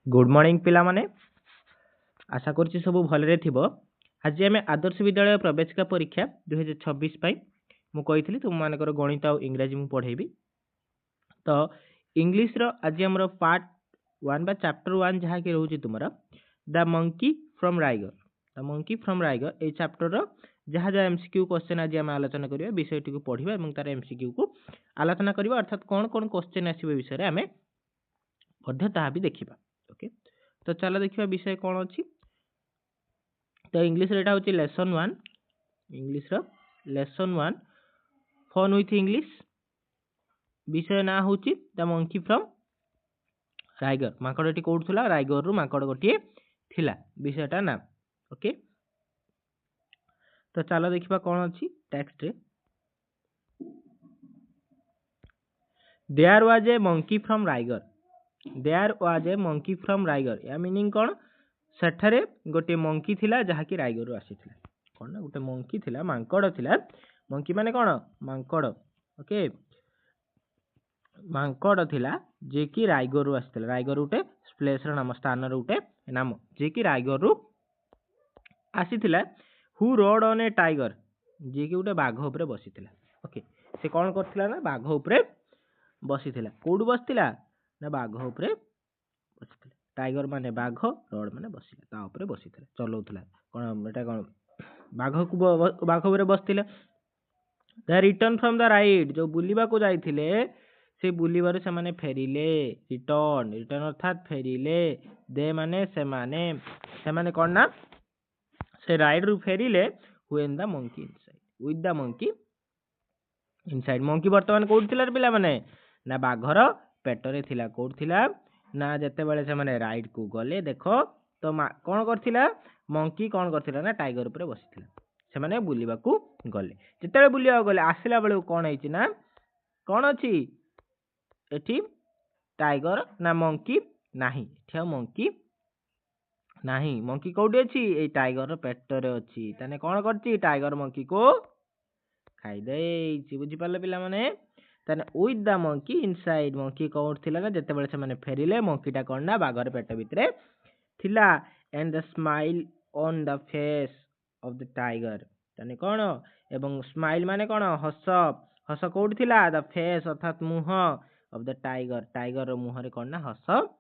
Good morning पिला माने आशा करछि सब भलरे थिबो। आज आम आदर्श विद्यालय प्रवेशिका परीक्षा 2026 मु कही तुम मानकर गणित और इंग्राजी मु पढ़ेबी। तो इंग्लिश रो आज हमर पार्ट 1 बा चैप्टर 1 जहा कि रहउछि तुमरा the monkey from Riga. The monkey from Riga ए चैप्टर रो जहा जहा एमसीक्यू क्वेश्चन आज हम आलोचना करिया विषयटी को पढ़िबा एवं तार एमसीक्यू को आलोचना करिबा, अर्थात कोन कोन क्वेश्चन आसीबे विषय रे हमें मध्य ताहा भी देखिबा। ओके, तो चलो देखिबा विषय कोन अछि। तो इंग्लिश रे एटा होछि लेसन 1। इंग्लिश रो लेसन 1 फन विथ इंग्लिश। विषय ना होछि द मंकी फ्रॉम राइगर। माकड़टी कोउठुला राइगर रु माकड़ गोटिए थिला विषयटा ना। ओके, तो चलो देखिबा कोन अछि टेक्स्ट रे। There was a monkey from राइगर। There was a monkey from राइगर या मीनिंग कोन, सेठरे गोटे मंकी थिला जहा कि राइगर रु आसीथिला। कोन ना गोटे मंकी थिला, मांकड़ थिला। मंकी माने कोन, मांकड़। ओके, मांकड़ थिला जे कि राइगर रु आसीथिला। राइगर उटे प्लेस रो नाम, स्थान रो उटे नाम जे कि राइगर रु आसीथिला। Who rode on a tiger, जे कि उटे बाघ ऊपर बसिथिला। ओके, से कोन करथिला ना बाघ ऊपर बसिथिला। कोड बसिथिला ना बाघ ऊपर बसिथिला। टाइगर माने बाघ, रोड माने बसिला, ता ऊपर बसिथिला, चलौथिला। कोन एटा कोन बाघ को बाघ ऊपर बसिथिला। The return from the ride, जो बुलिबा को जाइथिले से बुलिबारे से माने फेरिले। रिटर्न, रिटर्न अर्थात फेरिले। दे माने से माने कोन ना से राइड रु फेरिले when the monkey inside, with the monkey inside. Monkey वर्तमान कोउठ थिला रे पिला माने ना बाघर पेटरे थिला। कोउठ थिला ना जते बेले से माने राइड को गले देखो तो कोन करथिला मंकी कोन करथिला ना टाइगर ऊपर बसिथिला। से माने बुलिबा को गले, जते बुलिबा गले आसिला बेले कोन हैछि ना कोन अछि एठी टाइगर ना मंकी नाही। एठी मंकी नाही, मंकी कोउठी अछि ए टाइगर पेटरे अछि। ताने कोन करछि टाइगर मंकी को खाइ देछि। बुझि पाले पिला माने ताने with the monkey inside. Monkey कोउठ थिला ना जते बेले से माने फेरिले मंकीटा कोन ना बागर पेट भितरे थिला। And the smile on the face of the tiger. ताने कोन एवं स्माइल माने कोन हस, हस कोउठ थिला द फेस अर्थात मुह ऑफ द टाइगर। टाइगर रो मुह रे कोन ना हस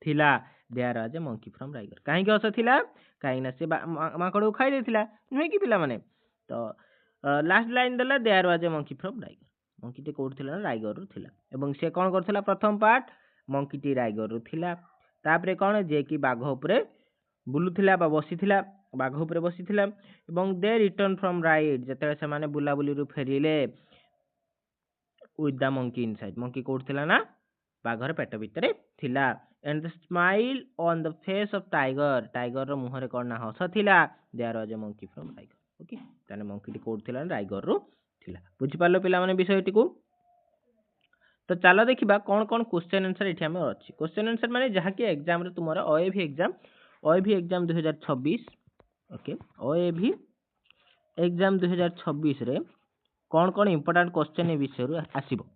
थिला। There was a monkey from राइगर। काहे कि हस थिला, काहे ना से माकड़ को खाइ देथिला नुहे कि पिला माने। तो लास्ट लाइन देला there was a monkey from राइगर। मंकी टे कोउठ थिला ना राइगर रु थिला। एवं से कोन करथिला प्रथम पार्ट मंकी टी राइगर रु थिला। तापरे कोन जे कि बाघ ऊपर बुलुथिला बा बसिथिला, बाघ ऊपर बसिथिला। एवं दे रिटर्न फ्रॉम राइड, जते से माने बुला बुली रु फेरिले with the monkey inside. Monkey कोउठ थिला ना बाघर पेट भितरे थिला। And the smile on the face of tiger. Tiger रो मुहरे कोन ना हस थिला। There was a monkey from Riga. Okay, ताने मंकी टी कोउठ थिला ना राइगर रो थिला। बुझि पालो पिला माने विषयटी को। तो चलो देखिबा कोन कोन क्वेश्चन आंसर एठी हम अछि। क्वेश्चन आंसर माने जहा कि एग्जाम रे तुमरा ओएवी एग्जाम 2026। ओके, ओएवी एग्जाम 2026 रे कोन कोन इंपोर्टेंट क्वेश्चन ए विषय रु आसीबो।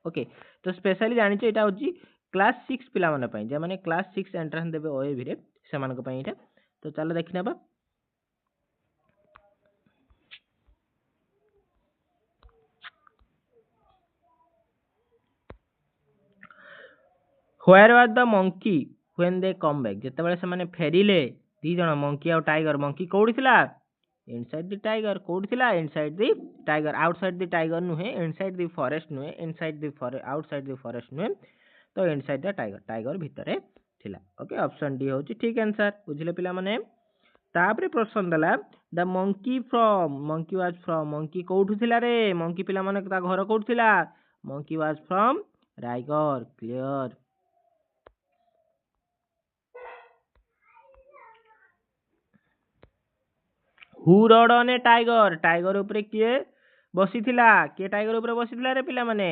ओके, तो स्पेशली जानि छ एटा होची क्लास 6 पिला माने पई, जे माने क्लास 6 एंट्रेंस देबे ओएवी रे सेमान को पई एटा। तो चलो देखिनबा। Where was the monkey when they come back? जते बेले से माने फेरिले दी जण मंकी और टाइगर। मंकी कोउठी थिला इनसाइड द टाइगर। कोउठी थिला inside the tiger, outside the tiger नुहे, इनसाइड द फॉरेस्ट नुहे, inside the forest outside the forest नुहे, तो इनसाइड द टाइगर, टाइगर भितरे थिला। ओके, ऑप्शन डी होची ठीक आंसर। बुझिले पिला माने। तापरे प्रश्न दला the monkey from, monkey was from, monkey कोउठी थिला रे, मंकी पिला माने ता घर कोउठी थिला, monkey was from Riga. Clear. Who rode on a tiger. Tiger ऊपर किए बसिथिला, के टाइगर ऊपर बसिथिला रे पिला माने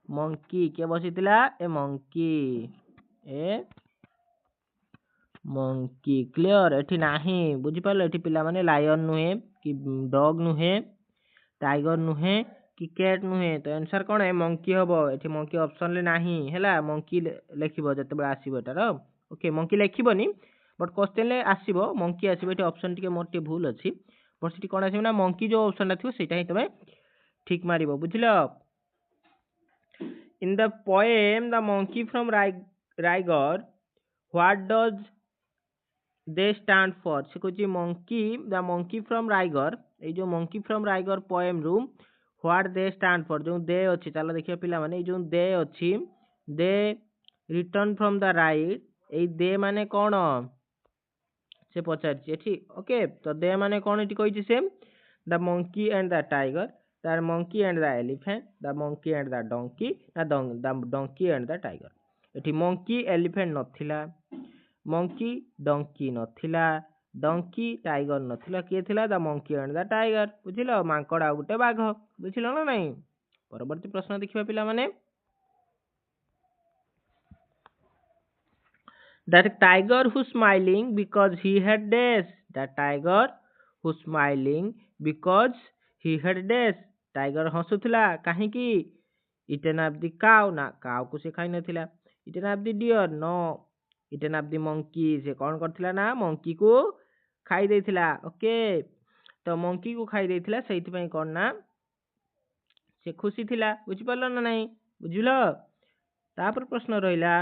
मंकी। के बसिथिला ए मंकी, ए मंकी। क्लियर। एठी नाही, बुझि पालो एठी पिला माने लायन नुहे कि डॉग नुहे, टाइगर नुहे कि कैट नुहे तो आंसर कौन है मंकी हम ये मंकी ऑप्शन ले नाही हैला मंकी लिखिबो जते आसीबो एटार ओके मंकी लिखिबोनी बट क्वेश्चन ले आसीबो मंकी आसीबो एटी ऑप्शन टिके मोर टे भूल अछि बट सिटी कोन आसीबो ना मंकी जो ऑप्शन थिबो सेटा ही तमे ठीक मारिबो बुझिलो in the poem the monkey from Riga what does they stand for से कुछ monkey the monkey from Riga ये जो मंकी फ्रॉम राइगर पोएम रू व्हाट दे स्टैंड फॉर जो दे अच्छी चलो देखिए पिला माने जो दे अच्छी दे रिटर्न फ्रॉम द राइट ये दे माने कौन से पचार ओके तो दे माने कौन ये कही से the monkey and the tiger the monkey and the elephant the monkey and the donkey the donkey and the tiger ये मंकी एलिफेंट नथिला मंकी डंकी नथिला डंकी टाइगर नथिला किए थिला the monkey and the tiger बुझिलो मांकड़ आ गुटे बाघ बुझिलो ना नहीं परवर्ती प्रश्न देखिबा पिला माने the tiger who smiling because he had dash the tiger who smiling because he had dash tiger हसुथिला काहे की इटन ऑफ द काउ ना काउ को से खाई नथिला eaten of the deer no eaten of the monkey से कौन करथिला ना मंकी को खाई देथिला ओके तो मंकी को खाई देथिला सेति पई कोन ना से खुशी थिला बुझि परलो ना नहीं बुझिलो तापर प्रश्न रहिला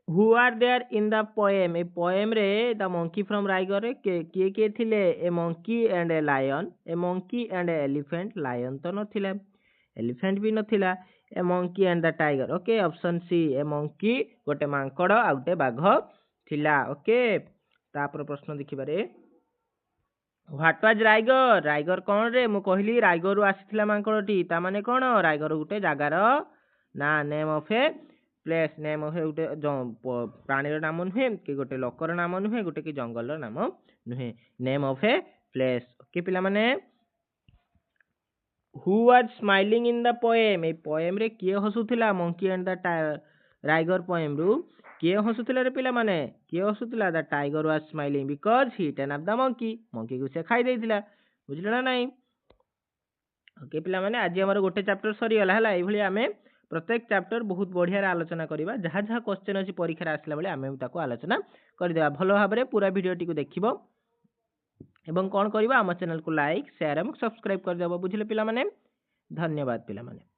who are there in the poem A poem रे द मंकी फ्रॉम राइगर रे किए किए थिले a monkey and a monkey and a elephant lion तो नथिला एलिफेंट भी नथिला a monkey and the tiger okay option C a monkey गोटे मांकड़ आ गोटे बाघ थिला ओके तापर प्रश्न देखिबारे व्हाट वाज राइगर राइगर कौन रे मु कहली राइगर आसीथिला मांकड़टी ता माने कौन राइगर गोटे जागार ना name of a place name of गोटे प्राणी नाम नुहे कि गोटे लोकर नाम नुहे गोटे कि जंगल नाम नुहे name of a place okay पिला माने who was smiling in the poem A poem रे किए हसुथिला monkey and the Riga poem रू किए हसुथिला रे पिला माने किए हसुथिला the tiger was smiling because he ten of the monkey monkey को से खाई देथिला बुझिलो ना नहीं ओके पिला माने आज हमर गोटे चैप्टर सरी गला हला एभली आमे प्रत्येक चैप्टर बहुत बढ़िया आलोचना करबा जहाँ जहाँ क्वेश्चन अछि परीक्षा आसला बेले आमे ताको आलोचना कर देबा भलो भाबरे पूरा वीडियो टी को देखिबो एवं कौन करबा हम चैनल को लाइक शेयर एवं सब्सक्राइब कर देबो बुझिले पिला माने धन्यवाद पिला माने।